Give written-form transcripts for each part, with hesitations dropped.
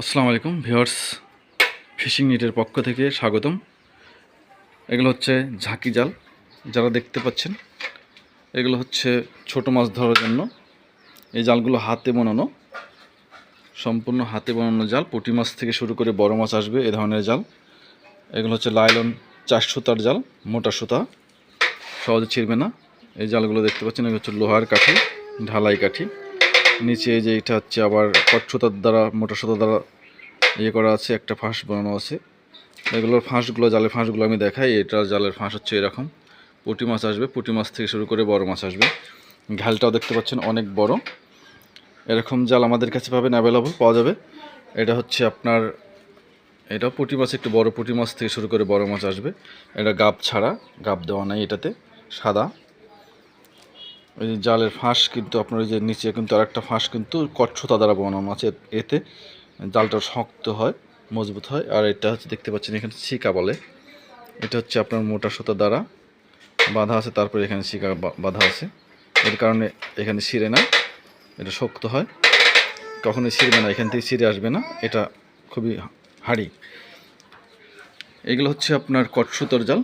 আসসালামু আলাইকুম viewers, fishing নেটের পক্ষ থেকে স্বাগতম। এগুলো হচ্ছে ঝাঁকি জাল, যারা দেখতে পাচ্ছেন এগুলো হচ্ছে ছোট মাছ ধরার জন্য। এই জালগুলো হাতে বানানো, সম্পূর্ণ হাতে বানানো জাল। পুঁটি মাছ থেকে শুরু করে বড় মাছ আসবে এ ধরনের জাল। এগুলো হচ্ছে লাইলন 4 সুতার জাল, মোটা সুতা, সহজে ছিঁড়বে না। এই জালগুলো দেখতে পাচ্ছেন, এগুলো হচ্ছে লোহার কাঠি, ঢালাই কাঠি। নিচে যে এটা হচ্ছে আবার কট সুতার দ্বারা, মোটা সুতার দ্বারা করা আছে, একটা ফাঁস বানানো আছে। এগুলোর ফাঁসগুলো, জালের ফাঁসগুলো আমি দেখাই। এটার জালের ফাঁস হচ্ছে এরকম। পুঁটি মাছ আসবে, পুঁটি মাছ থেকে শুরু করে বড় মাছ আসবে। ঘালটাও দেখতে পাচ্ছেন অনেক বড়। এরকম জাল আমাদের কাছে পাবেন, অ্যাভেলেবল পাওয়া যাবে। এটা হচ্ছে আপনার, এটা পুঁটি মাছ, একটু বড় পুঁটি মাছ থেকে শুরু করে বড় মাছ আসবে। এটা গাব ছাড়া, গাব দেওয়া নাই এটাতে, সাদা। ওই জালের ফাঁস কিন্তু আপনার ওই যে নিচে কিন্তু আরেকটা ফাঁস কিন্তু কট সুতা দ্বারা বানানো আছে। এতে জালটা শক্ত হয়, মজবুত হয়। আর এটা হচ্ছে দেখতে পাচ্ছেন এখানে শিকা বলে। এটা হচ্ছে আপনার মোটা সুতা দ্বারা বাঁধা আছে, তারপরে এখানে শিকা বাঁধা আছে। এর কারণে এখানে ছিঁড়ে না, এটা শক্ত হয়, কখনোই ছিঁড়বে না, এখান থেকে ছিঁড়ে আসবে না। এটা খুবই হাড়ি। এগুলো হচ্ছে আপনার কট সুতোর জাল।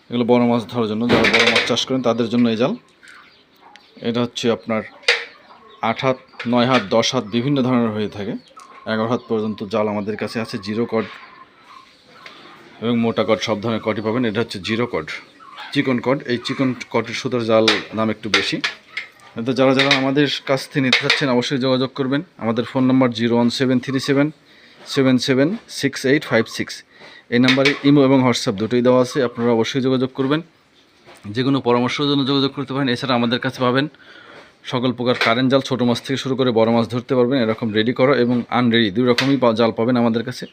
এগুলো বড় মাছ ধরার জন্য, যারা বড় মাছ চাষ করেন তাদের জন্য এই জাল। এটা হচ্ছে আপনার 8 হাত, 9 হাত, 10 হাত বিভিন্ন ধরনের হয়ে থাকে। 11 হাত পর্যন্ত জাল আমাদের কাছে আছে। জিরো কট এবং মোটা কট সব ধরনের কটই পাবেন। এটা হচ্ছে জিরো কট, চিকন কট। এই চিকন কটের সুতোর জাল দাম একটু বেশি। তো যারা যারা আমাদের কাছ থেকে নিতে চাচ্ছেন অবশ্যই যোগাযোগ করবেন। আমাদের ফোন নাম্বার 01737776856। এই নাম্বারে ইমো এবং হোয়াটসঅ্যাপ দুটোই দেওয়া আছে, আপনারা অবশ্যই যোগাযোগ করবেন। যে কোনো পরামর্শের জন্য যোগাযোগ করতে পারেন। এছাড়া আমাদের কাছে পাবেন সকল প্রকার কারেন্ট জাল, ছোটো মাছ থেকে শুরু করে বড় মাছ ধরতে পারবেন। এরকম রেডি করা এবং আনরেডি দুই রকমই জাল পাবেন আমাদের কাছে।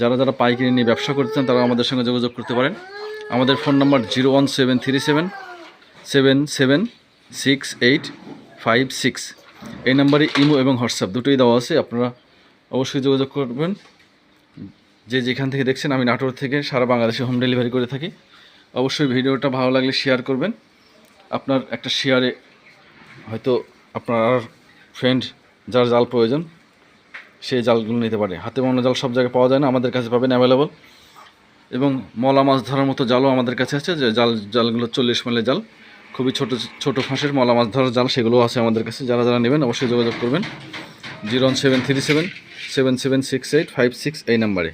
যারা যারা পাইকারি নিয়ে ব্যবসা করতে চান তারা আমাদের সঙ্গে যোগাযোগ করতে পারেন। আমাদের ফোন নাম্বার 01737776856। এই নাম্বারে ইমো এবং হোয়াটসঅ্যাপ দুটোই দেওয়া আছে, আপনারা অবশ্যই যোগাযোগ করবেন। যে যেখান থেকে দেখছেন, আমি নাটোর থেকে সারা বাংলাদেশে হোম ডেলিভারি করে থাকি। অবশ্যই ভিডিওটা ভালো লাগলে শেয়ার করবেন। আপনার একটা শেয়ারে হয়তো আপনার আর ফ্রেন্ড যার জাল প্রয়োজন সেই জালগুলো নিতে পারে। হাতে বানানো জাল সব জায়গায় পাওয়া যায় না, আমাদের কাছে পাবেন অ্যাভেলেবল। এবং মলা মাছ ধরার মতো জালও আমাদের কাছে আছে, যে জালগুলো 40 মাইলের জাল, খুবই ছোট ছোট ফাঁসের মলা মাছ ধরার জাল, সেগুলোও আছে আমাদের কাছে। যারা যারা নেবেন অবশ্যই যোগাযোগ করবেন 01737776856 এই নাম্বারে।